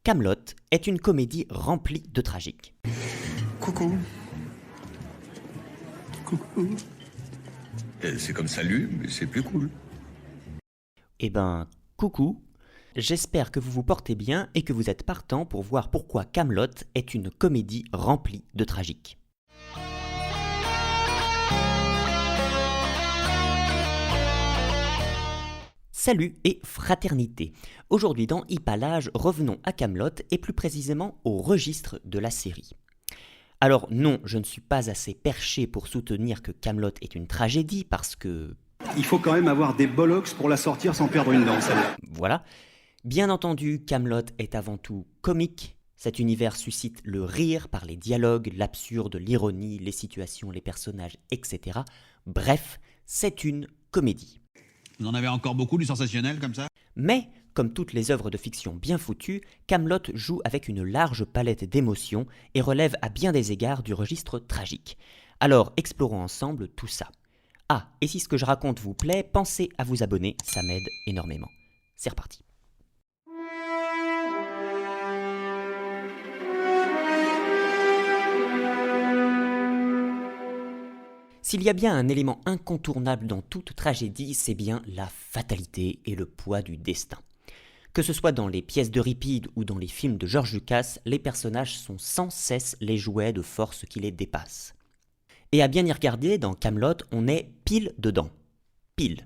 Kaamelott est une comédie remplie de tragique. Coucou. Coucou. C'est comme salut, mais c'est plus cool. Eh ben, coucou. J'espère que vous vous portez bien et que vous êtes partant pour voir pourquoi Kaamelott est une comédie remplie de tragique. Salut et fraternité. Aujourd'hui dans Hippalage, revenons à Kaamelott et plus précisément au registre de la série. Alors non, je ne suis pas assez perché pour soutenir que Kaamelott est une tragédie parce que... Il faut quand même avoir des bollocks pour la sortir sans perdre une dent, celle-là. Voilà. Bien entendu, Kaamelott est avant tout comique. Cet univers suscite le rire par les dialogues, l'absurde, l'ironie, les situations, les personnages, etc. Bref, c'est une comédie. Vous en avez encore beaucoup du sensationnel comme ça ? Mais, comme toutes les œuvres de fiction bien foutues, Kaamelott joue avec une large palette d'émotions et relève à bien des égards du registre tragique. Alors, explorons ensemble tout ça. Ah, et si ce que je raconte vous plaît, pensez à vous abonner, ça m'aide énormément. C'est reparti. S'il y a bien un élément incontournable dans toute tragédie, c'est bien la fatalité et le poids du destin. Que ce soit dans les pièces d'Euripide ou dans les films de George Lucas, les personnages sont sans cesse les jouets de forces qui les dépassent. Et à bien y regarder, dans Kaamelott, on est pile dedans. Pile.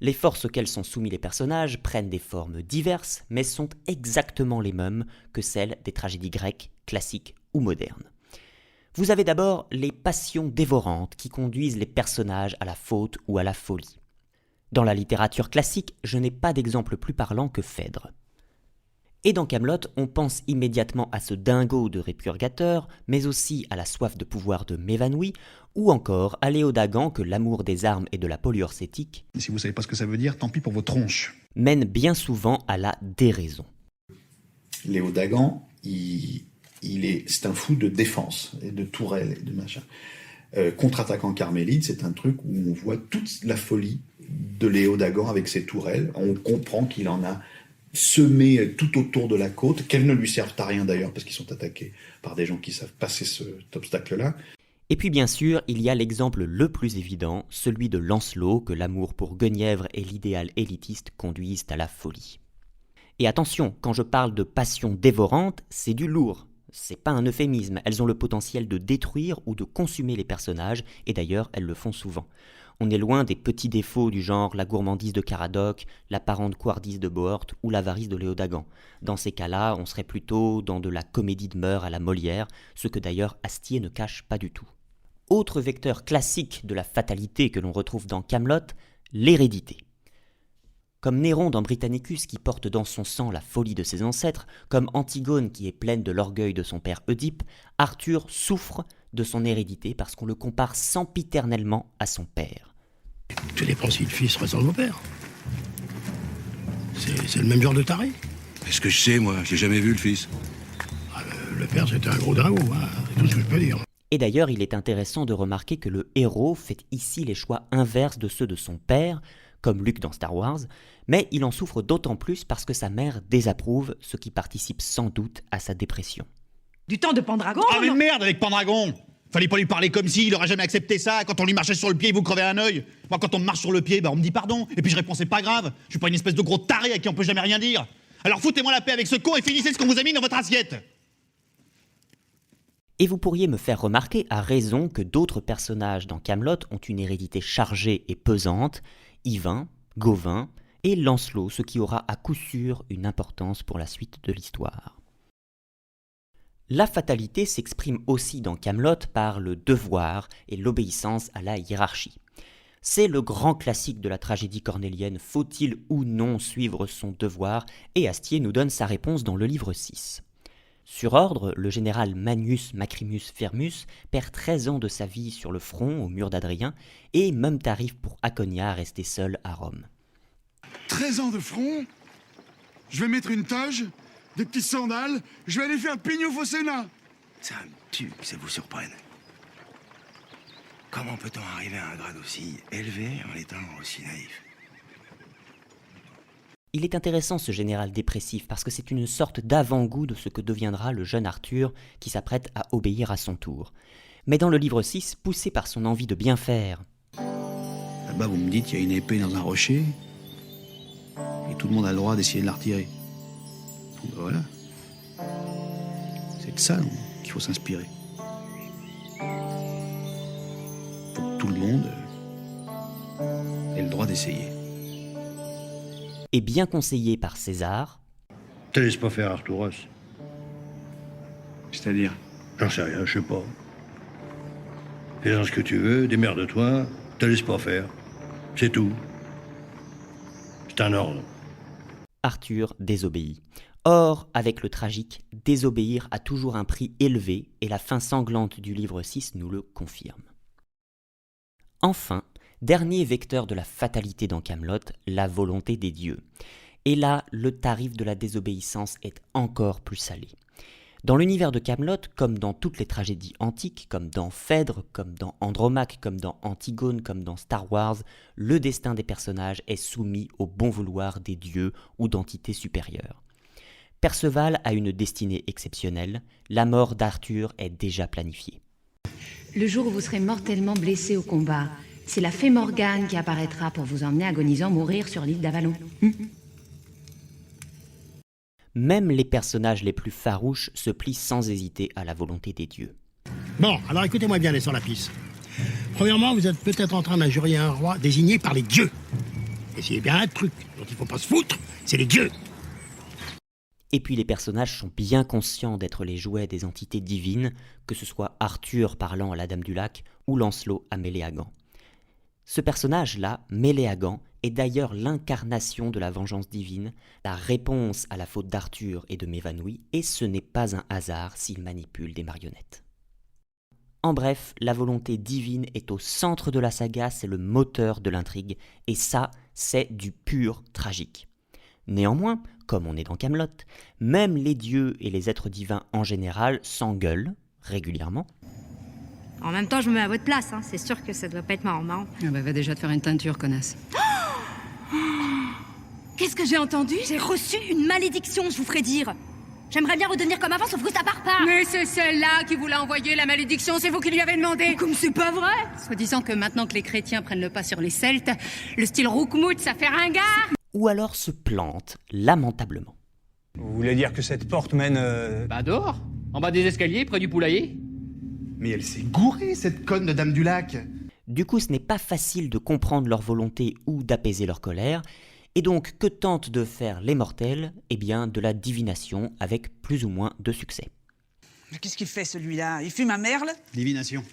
Les forces auxquelles sont soumis les personnages prennent des formes diverses, mais sont exactement les mêmes que celles des tragédies grecques, classiques ou modernes. Vous avez d'abord les passions dévorantes qui conduisent les personnages à la faute ou à la folie. Dans la littérature classique, je n'ai pas d'exemple plus parlant que Phèdre. Et dans Kaamelott, on pense immédiatement à ce dingo de Répurgateur, mais aussi à la soif de pouvoir de Mévanoui, ou encore à Léodagan que l'amour des armes et de la polyurcétique, si vous savez pas ce que ça veut dire, tant pis pour vos tronches. mène bien souvent à la déraison. Léodagan, c'est un fou de défense et de tourelle et de machin. Contre-attaquant Carmélite, c'est un truc où on voit toute la folie de Léodagan avec ses tourelles. On comprend qu'il en a semé tout autour de la côte, qu'elles ne lui servent à rien d'ailleurs, parce qu'ils sont attaqués par des gens qui savent passer cet obstacle-là. Et puis bien sûr, il y a l'exemple le plus évident, celui de Lancelot, que l'amour pour Guenièvre et l'idéal élitiste conduisent à la folie. Et attention, quand je parle de passion dévorante, c'est du lourd. C'est pas un euphémisme, elles ont le potentiel de détruire ou de consumer les personnages, et d'ailleurs elles le font souvent. On est loin des petits défauts du genre la gourmandise de Caradoc, l'apparente couardise de Bohort ou l'avarice de Léodagan. Dans ces cas-là, on serait plutôt dans de la comédie de mœurs à la Molière, ce que d'ailleurs Astier ne cache pas du tout. Autre vecteur classique de la fatalité que l'on retrouve dans Kaamelott, l'hérédité. Comme Néron dans Britannicus qui porte dans son sang la folie de ses ancêtres, comme Antigone qui est pleine de l'orgueil de son père Oedipe, Arthur souffre de son hérédité parce qu'on le compare sempiternellement à son père. Tous les principes de fils ressemblent au père. C'est le même genre de taré. Qu'est-ce que je sais, moi? J'ai jamais vu le fils. Le père, c'était un gros dingo, hein. C'est tout ce que je peux dire. Et d'ailleurs, il est intéressant de remarquer que le héros fait ici les choix inverses de ceux de son père, comme Luke dans Star Wars, mais il en souffre d'autant plus parce que sa mère désapprouve, ce qui participe sans doute à sa dépression. Du temps de Pendragon. Ah mais merde avec Pendragon! Fallait pas lui parler comme si, il aurait jamais accepté ça. Quand on lui marchait sur le pied, il vous crevait un œil. Moi, quand on me marche sur le pied, on me dit pardon. Et puis je réponds, c'est pas grave. Je suis pas une espèce de gros taré à qui on peut jamais rien dire. Alors foutez-moi la paix avec ce con et finissez ce qu'on vous a mis dans votre assiette. Et vous pourriez me faire remarquer à raison que d'autres personnages dans Kaamelott ont une hérédité chargée et pesante, Yvain, Gauvin et Lancelot, ce qui aura à coup sûr une importance pour la suite de l'histoire. La fatalité s'exprime aussi dans Kaamelott par le devoir et l'obéissance à la hiérarchie. C'est le grand classique de la tragédie cornélienne, faut-il ou non suivre son devoir, et Astier nous donne sa réponse dans le livre 6. Sur ordre, le général Manius Macrimus Firmus perd 13 ans de sa vie sur le front au mur d'Adrien, et même tarif pour Aconia resté seul à Rome. 13 ans de front, je vais mettre une toge, des petites sandales, je vais aller faire pignouf au Sénat. Ça me tue que ça vous surprenne. Comment peut-on arriver à un grade aussi élevé en étant aussi naïf ? Il est intéressant ce général dépressif parce que c'est une sorte d'avant-goût de ce que deviendra le jeune Arthur qui s'apprête à obéir à son tour. Mais dans le livre 6, poussé par son envie de bien faire, Là-bas, vous me dites, il y a une épée dans un rocher, et tout le monde a le droit d'essayer de la retirer. Donc voilà. C'est de ça qu'il faut s'inspirer. Faut que tout le monde ait le droit d'essayer. et bien conseillé par César, Te laisse pas faire, Arturos. C'est-à-dire? J'en sais rien, je sais pas. Fais ce que tu veux, démerde-toi, te laisse pas faire. C'est tout. C'est un ordre. Arthur désobéit. Or, avec le tragique, désobéir a toujours un prix élevé et la fin sanglante du livre 6 nous le confirme. Enfin, dernier vecteur de la fatalité dans Camelot, la volonté des dieux. Et là, le tarif de la désobéissance est encore plus salé. Dans l'univers de Camelot, comme dans toutes les tragédies antiques, comme dans Phèdre, comme dans Andromaque, comme dans Antigone, comme dans Star Wars, le destin des personnages est soumis au bon vouloir des dieux ou d'entités supérieures. Perceval a une destinée exceptionnelle, la mort d'Arthur est déjà planifiée. Le jour où vous serez mortellement blessé au combat, c'est la fée Morgane qui apparaîtra pour vous emmener agonisant mourir sur l'île d'Avalon. Même les personnages les plus farouches se plient sans hésiter à la volonté des dieux. Bon, alors écoutez-moi bien, les sans-lapis. Premièrement, vous êtes peut-être en train d'injurier un roi désigné par les dieux. Et s'il y a bien un truc dont il ne faut pas se foutre, c'est les dieux. Et puis les personnages sont bien conscients d'être les jouets des entités divines, que ce soit Arthur parlant à la Dame du Lac ou Lancelot à Méléagant. Ce personnage-là, Méléagant, est d'ailleurs l'incarnation de la vengeance divine, la réponse à la faute d'Arthur et de Mévanouie, et ce n'est pas un hasard s'il manipule des marionnettes. En bref, la volonté divine est au centre de la saga, c'est le moteur de l'intrigue, et ça, c'est du pur tragique. Néanmoins, comme on est dans Camelot, même les dieux et les êtres divins en général s'engueulent régulièrement. En même temps, je me mets à votre place, hein. C'est sûr que ça doit pas être marrant. Ah bah va déjà te faire une teinture, connasse. Qu'est-ce que j'ai entendu? J'ai reçu une malédiction, je vous ferai dire. J'aimerais bien redevenir comme avant, sauf que ça part pas. Mais c'est celle-là qui vous l'a envoyé, la malédiction, c'est vous qui lui avez demandé. Comme c'est pas vrai. Soit disant que maintenant que les chrétiens prennent le pas sur les Celtes, le style Roukmout, ça fait ringard. Ou alors se plante lamentablement. Vous voulez dire que cette porte mène... Bah dehors, en bas des escaliers, près du poulailler. Mais elle s'est gourée, cette conne de Dame du Lac. Du coup, ce n'est pas facile de comprendre leur volonté ou d'apaiser leur colère, et donc que tentent de faire les mortels? Eh bien, de la divination avec plus ou moins de succès. Mais qu'est-ce qu'il fait celui-là? Il fume un merle? Divination.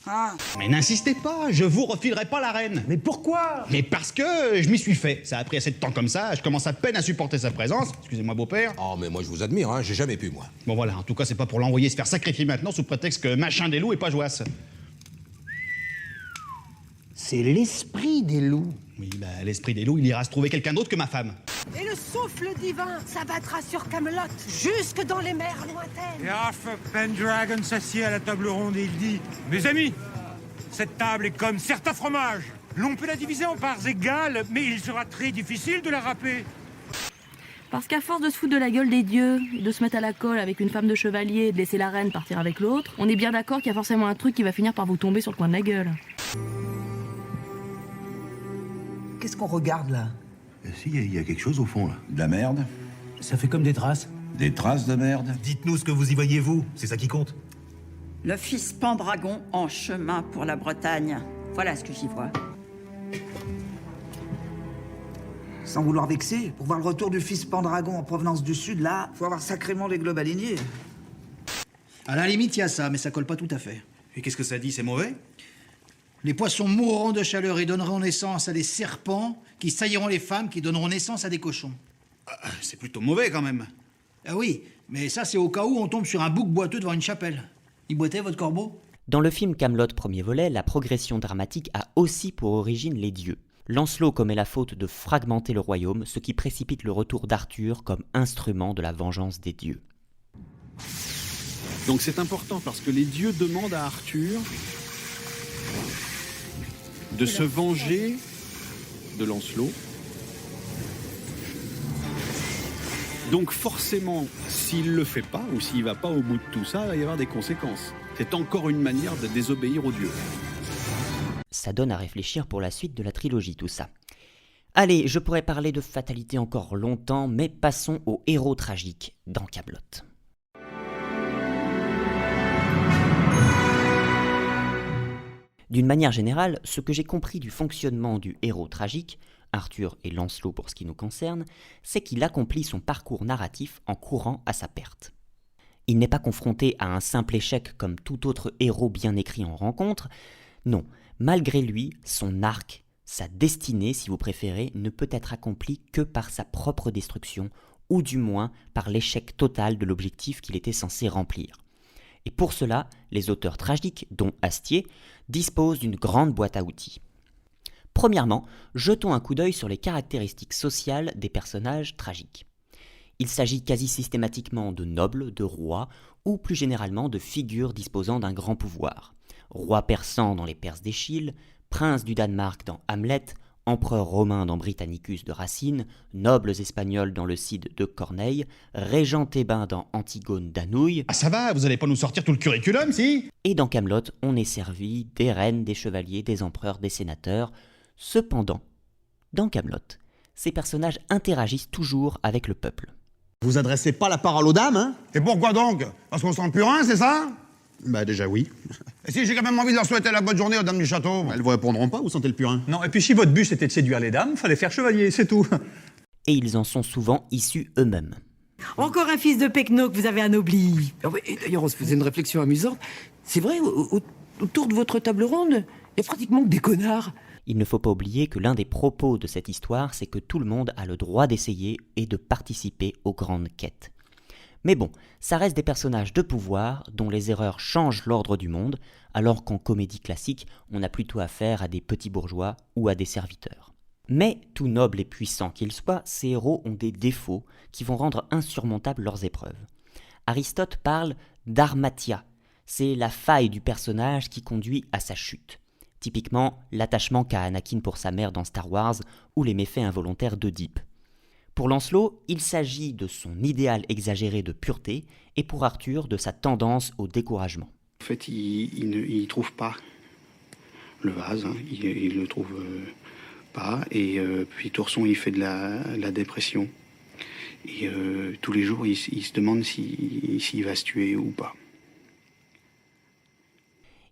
Ah. Mais n'insistez pas, je vous refilerai pas la reine. Mais pourquoi? Mais parce que je m'y suis fait. Ça a pris assez de temps comme ça, je commence à peine à supporter sa présence. Excusez-moi, beau-père. Oh, mais moi je vous admire, hein, j'ai jamais pu, moi. Bon voilà, en tout cas, c'est pas pour l'envoyer se faire sacrifier maintenant sous prétexte que machin des loups est pas joasse. C'est l'esprit des loups. Oui, bah l'esprit des loups, il ira se trouver quelqu'un d'autre que ma femme. Et le souffle divin s'abattra sur Camelot, jusque dans les mers lointaines. Et Arthur Pendragon s'assied à la table ronde et il dit « Mes amis, cette table est comme certains fromages. L'on peut la diviser en parts égales, mais il sera très difficile de la râper. » Parce qu'à force de se foutre de la gueule des dieux, de se mettre à la colle avec une femme de chevalier et de laisser la reine partir avec l'autre, on est bien d'accord qu'il y a forcément un truc qui va finir par vous tomber sur le coin de la gueule. Qu'est-ce qu'on regarde là? Si, il y a quelque chose au fond, là. De la merde. Ça fait comme des traces. Des traces de merde. Dites-nous ce que vous y voyez, vous. C'est ça qui compte. Le fils Pendragon en chemin pour la Bretagne. Voilà ce que j'y vois. Sans vouloir vexer, pour voir le retour du fils Pendragon en provenance du sud, là, faut avoir sacrément les globes alignés. À la limite, il y a ça, mais ça colle pas tout à fait. Et qu'est-ce que ça dit? C'est mauvais? Les poissons mourront de chaleur et donneront naissance à des serpents qui sailliront les femmes qui donneront naissance à des cochons. C'est plutôt mauvais quand même. Ah oui, mais ça c'est au cas où on tombe sur un bouc boiteux devant une chapelle. Il boitait votre corbeau? Dans le film Camelot premier volet, la progression dramatique a aussi pour origine les dieux. Lancelot commet la faute de fragmenter le royaume, ce qui précipite le retour d'Arthur comme instrument de la vengeance des dieux. Donc c'est important parce que les dieux demandent à Arthur de se venger de Lancelot Donc forcément, s'il le fait pas ou s'il va pas au bout de tout ça, il va y avoir des conséquences. C'est encore une manière de désobéir aux dieux. Ça donne à réfléchir pour la suite de la trilogie tout ça. Allez, je pourrais parler de fatalité encore longtemps, mais passons au héros tragique dans Kaamelott. D'une manière générale, ce que j'ai compris du fonctionnement du héros tragique, Arthur et Lancelot pour ce qui nous concerne, c'est qu'il accomplit son parcours narratif en courant à sa perte. Il n'est pas confronté à un simple échec comme tout autre héros bien écrit en rencontre, non, malgré lui, son arc, sa destinée si vous préférez, ne peut être accomplie que par sa propre destruction, ou du moins par l'échec total de l'objectif qu'il était censé remplir. Et pour cela, les auteurs tragiques, dont Astier, disposent d'une grande boîte à outils. Premièrement, jetons un coup d'œil sur les caractéristiques sociales des personnages tragiques. Il s'agit quasi systématiquement de nobles, de rois, ou plus généralement de figures disposant d'un grand pouvoir. Roi persan dans les Perses d'Échille, prince du Danemark dans Hamlet, empereur romain dans Britannicus de Racine, nobles espagnols dans le Cid de Corneille, régent thébain dans Antigone d'Anouilh. Ah ça va, vous allez pas nous sortir tout le curriculum, si? Et dans Kaamelott, on est servi des reines, des chevaliers, des empereurs, des sénateurs. Cependant, dans Kaamelott, ces personnages interagissent toujours avec le peuple. Vous adressez pas la parole aux dames, hein? Et pourquoi donc? Parce qu'on sent purin, c'est ça? Bah déjà oui. Et si j'ai quand même envie de leur souhaiter la bonne journée aux dames du château? Elles vous répondront pas, vous sentez le purin? Non, et puis si votre but c'était de séduire les dames, fallait faire chevalier, c'est tout. Et ils en sont souvent issus eux-mêmes. Encore un fils de Pecno que vous avez anobli. Et d'ailleurs, on se faisait une réflexion amusante. C'est vrai, autour de votre table ronde, il y a pratiquement que des connards. Il ne faut pas oublier que l'un des propos de cette histoire, c'est que tout le monde a le droit d'essayer et de participer aux grandes quêtes. Mais bon, ça reste des personnages de pouvoir dont les erreurs changent l'ordre du monde, alors qu'en comédie classique, on a plutôt affaire à des petits bourgeois ou à des serviteurs. Mais, tout nobles et puissants qu'ils soient, ces héros ont des défauts qui vont rendre insurmontables leurs épreuves. Aristote parle d'armatia, c'est la faille du personnage qui conduit à sa chute. Typiquement, l'attachement qu'a Anakin pour sa mère dans Star Wars ou les méfaits involontaires d'Oedipe. Pour Lancelot, il s'agit de son idéal exagéré de pureté et pour Arthur de sa tendance au découragement. En fait, il ne trouve pas le vase, hein. Il ne le trouve pas. Et puis Tourson, il fait de la dépression. Et tous les jours, il se demande s'il va se tuer ou pas.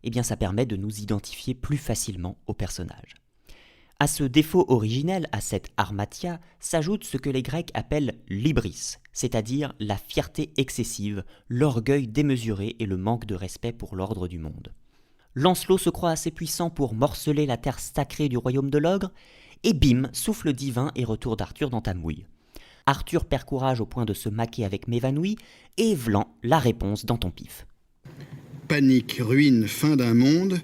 Eh bien, ça permet de nous identifier plus facilement au personnage. À ce défaut originel, à cette armatia, s'ajoute ce que les Grecs appellent l'hybris, c'est-à-dire la fierté excessive, l'orgueil démesuré et le manque de respect pour l'ordre du monde. Lancelot se croit assez puissant pour morceler la terre sacrée du royaume de l'ogre, et bim, souffle divin et retour d'Arthur dans ta mouille. Arthur perd courage au point de se maquer avec Mévanouille, et vlan, la réponse dans ton pif. Panique, ruine, fin d'un monde,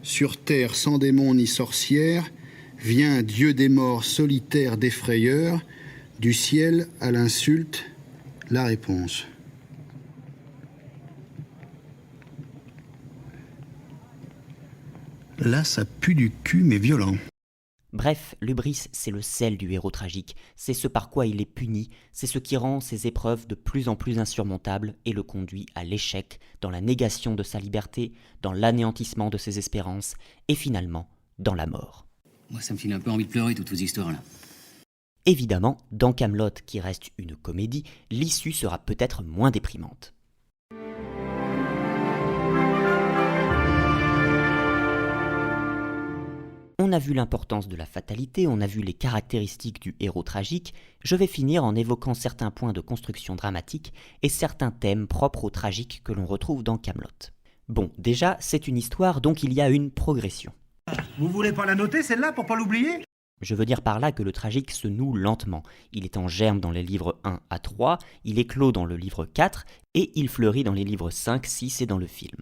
sur terre sans démon ni sorcière, vient Dieu des morts solitaire des frayeurs, du ciel à l'insulte, la réponse. Là, ça pue du cul, mais violent. Bref, l'hubris, c'est le sel du héros tragique, c'est ce par quoi il est puni, c'est ce qui rend ses épreuves de plus en plus insurmontables et le conduit à l'échec, dans la négation de sa liberté, dans l'anéantissement de ses espérances, et finalement, dans la mort. Moi, ça me file un peu envie de pleurer, toutes vos histoires-là. Évidemment, dans Kaamelott, qui reste une comédie, l'issue sera peut-être moins déprimante. On a vu l'importance de la fatalité, on a vu les caractéristiques du héros tragique, je vais finir en évoquant certains points de construction dramatique et certains thèmes propres au tragique que l'on retrouve dans Kaamelott. Bon, déjà, c'est une histoire, donc il y a une progression. Vous voulez pas la noter, celle-là, pour pas l'oublier? Je veux dire par là que le tragique se noue lentement. Il est en germe dans les livres 1 à 3, il éclot dans le livre 4, et il fleurit dans les livres 5, 6 et dans le film.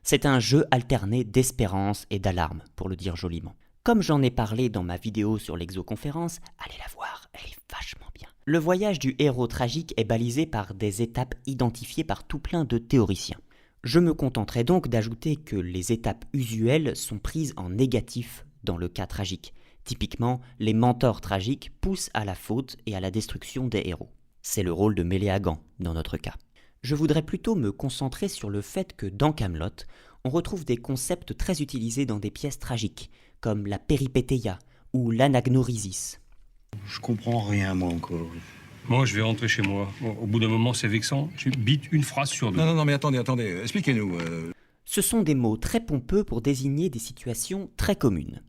C'est un jeu alterné d'espérance et d'alarme, pour le dire joliment. Comme j'en ai parlé dans ma vidéo sur l'exoconférence, allez la voir, elle est vachement bien. Le voyage du héros tragique est balisé par des étapes identifiées par tout plein de théoriciens. Je me contenterai donc d'ajouter que les étapes usuelles sont prises en négatif dans le cas tragique. Typiquement, les mentors tragiques poussent à la faute et à la destruction des héros. C'est le rôle de Méléagant dans notre cas. Je voudrais plutôt me concentrer sur le fait que dans Kaamelott, on retrouve des concepts très utilisés dans des pièces tragiques, comme la péripétéia ou l'anagnorisis. Je comprends rien, moi, encore. Moi, je vais rentrer chez moi. Bon, au bout d'un moment, c'est vexant. Tu bites une phrase sur deux. Non, mais attendez, expliquez-nous. Ce sont des mots très pompeux pour désigner des situations très communes.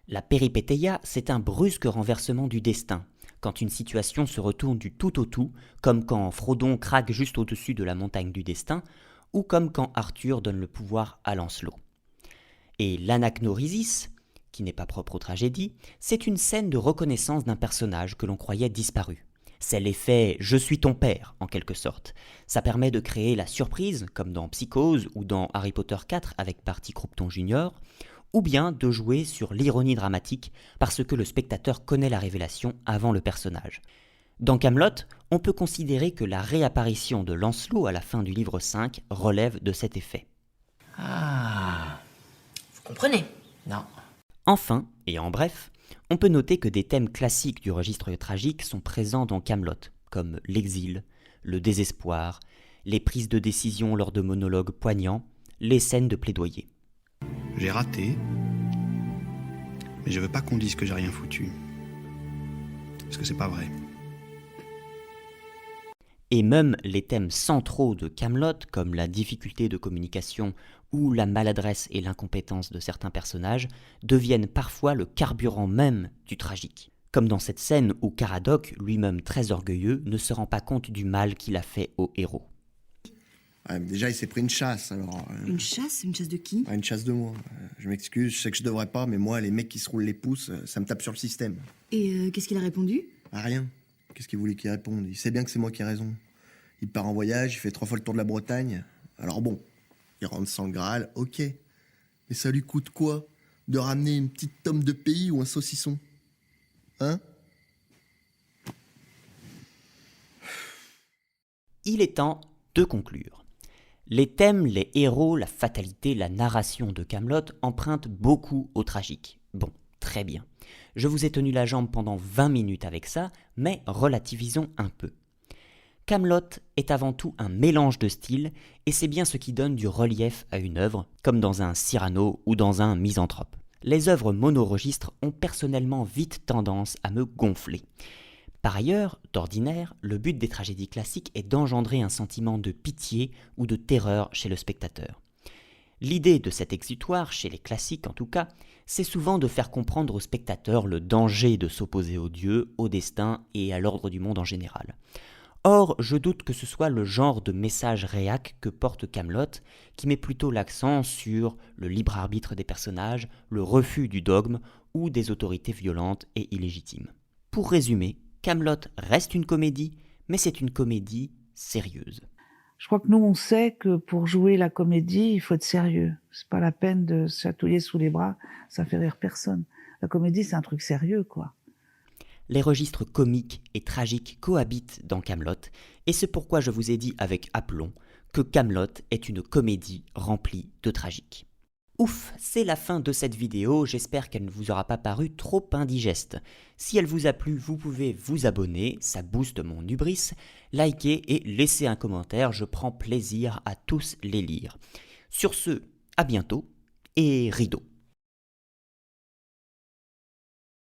La péripétéia, c'est un brusque renversement du destin, quand une situation se retourne du tout au tout, comme quand Frodon craque juste au-dessus de la montagne du destin, ou comme quand Arthur donne le pouvoir à Lancelot. Et l'anagnorisis, qui n'est pas propre aux tragédies, c'est une scène de reconnaissance d'un personnage que l'on croyait disparu. C'est l'effet « je suis ton père » en quelque sorte. Ça permet de créer la surprise, comme dans Psychose ou dans Harry Potter 4 avec Barty Croupton Jr., ou bien de jouer sur l'ironie dramatique parce que le spectateur connaît la révélation avant le personnage. Dans Kaamelott, on peut considérer que la réapparition de Lancelot à la fin du livre 5 relève de cet effet. Ah, vous comprenez? Non. Enfin, et en bref, on peut noter que des thèmes classiques du registre tragique sont présents dans Kaamelott, comme l'exil, le désespoir, les prises de décision lors de monologues poignants, les scènes de plaidoyer. J'ai raté, mais je veux pas qu'on dise que j'ai rien foutu. Parce que c'est pas vrai. Et même les thèmes centraux de Kaamelott, comme la difficulté de communication ou la maladresse et l'incompétence de certains personnages, deviennent parfois le carburant même du tragique. Comme dans cette scène où Caradoc, lui-même très orgueilleux, ne se rend pas compte du mal qu'il a fait au héros. Ouais, déjà, il s'est pris une chasse, alors... Une chasse? Une chasse de qui? Une chasse de moi. Je m'excuse, je sais que je devrais pas, mais moi, les mecs qui se roulent les pouces, ça me tape sur le système. Et qu'est-ce qu'il a répondu? Rien. Qu'est-ce qu'il voulait qu'il réponde? Il sait bien que c'est moi qui ai raison. Il part en voyage, il fait 3 fois le tour de la Bretagne. Alors bon, il rentre sans le Graal, ok. Mais ça lui coûte quoi de ramener une petite tome de pays ou un saucisson? Hein? Il est temps de conclure. Les thèmes, les héros, la fatalité, la narration de Kaamelott empruntent beaucoup au tragique. Bon, très bien. Je vous ai tenu la jambe pendant 20 minutes avec ça, mais relativisons un peu. Kaamelott est avant tout un mélange de styles, et c'est bien ce qui donne du relief à une œuvre, comme dans un Cyrano ou dans un Misanthrope. Les œuvres monoregistres ont personnellement vite tendance à me gonfler. Par ailleurs, d'ordinaire, le but des tragédies classiques est d'engendrer un sentiment de pitié ou de terreur chez le spectateur. L'idée de cet exutoire, chez les classiques en tout cas, c'est souvent de faire comprendre au spectateur le danger de s'opposer aux dieux, au destin et à l'ordre du monde en général. Or, je doute que ce soit le genre de message réac que porte Kaamelott, qui met plutôt l'accent sur le libre arbitre des personnages, le refus du dogme ou des autorités violentes et illégitimes. Pour résumer, Kaamelott reste une comédie, mais c'est une comédie sérieuse. Je crois que nous, on sait que pour jouer la comédie, il faut être sérieux. C'est pas la peine de se chatouiller sous les bras, ça fait rire personne. La comédie, c'est un truc sérieux, quoi. Les registres comiques et tragiques cohabitent dans Kaamelott, et c'est pourquoi je vous ai dit avec aplomb que Kaamelott est une comédie remplie de tragique. Ouf, c'est la fin de cette vidéo, j'espère qu'elle ne vous aura pas paru trop indigeste. Si elle vous a plu, vous pouvez vous abonner, ça booste mon hubris, liker et laisser un commentaire, je prends plaisir à tous les lire. Sur ce, à bientôt, et rideau.